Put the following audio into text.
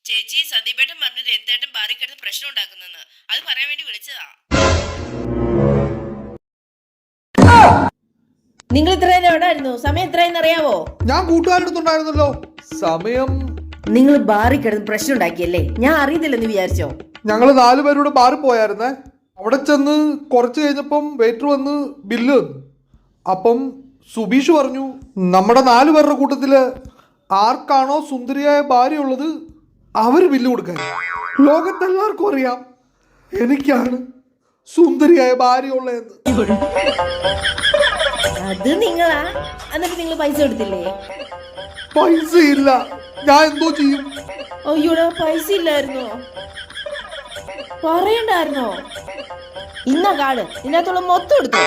ചേച്ചി സന്ദീപേട്ടൻ പറഞ്ഞു രത്തേട്ടൻ ബാറി കിടന്ന് പ്രശ്നം ഉണ്ടാക്കുന്നെന്ന്. അത് പറയാൻ വേണ്ടി വിളിച്ചതാ. നിങ്ങൾ ഇത്രയും എവിടായിരുന്നു? സമയം എത്രയെന്ന് അറിയാവോ? ഞാൻ കൂട്ടുകാരെടുത്തുണ്ടായിരുന്നല്ലോ. സമയം നിങ്ങൾ ബാറി കിടന്ന് പ്രശ്നം ഉണ്ടാക്കിയല്ലേ? ഞാൻ അറിയത്തില്ലെന്ന് വിചാരിച്ചോ? ഞങ്ങള് 4 പേരൂടെ ബാറിൽ പോയായിരുന്നേ. അവിടെ ചെന്ന് കുറച്ച് കഴിഞ്ഞപ്പം വെയിറ്റർ വന്ന് ബില്ല് തന്നു. അപ്പം സുബീഷ് പറഞ്ഞു, നമ്മുടെ 4 പേരുടെ കൂട്ടത്തില് ആർക്കാണോ സുന്ദരിയായ ഭാര്യ ഉള്ളത് അവര് ബില്ല് കൊടുക്കാൻ. ലോകത്തെല്ലാവർക്കും അറിയാം എനിക്കാണ് സുന്ദരിയായ ഭാര്യ ഉള്ളതെന്ന്. അത് നിങ്ങളാ? എന്നിട്ട് നിങ്ങൾ പൈസ എടുത്തില്ലേ? പൈസ ഇല്ല, ഞാൻ എന്തോ ചെയ്യും? അയ്യോടാ, പൈസ ഇല്ലായിരുന്നോ? പറയണ്ടായിരുന്നോ? ഇന്ന കാട് ഇതിനകത്തുള്ള മൊത്തം എടുത്തു.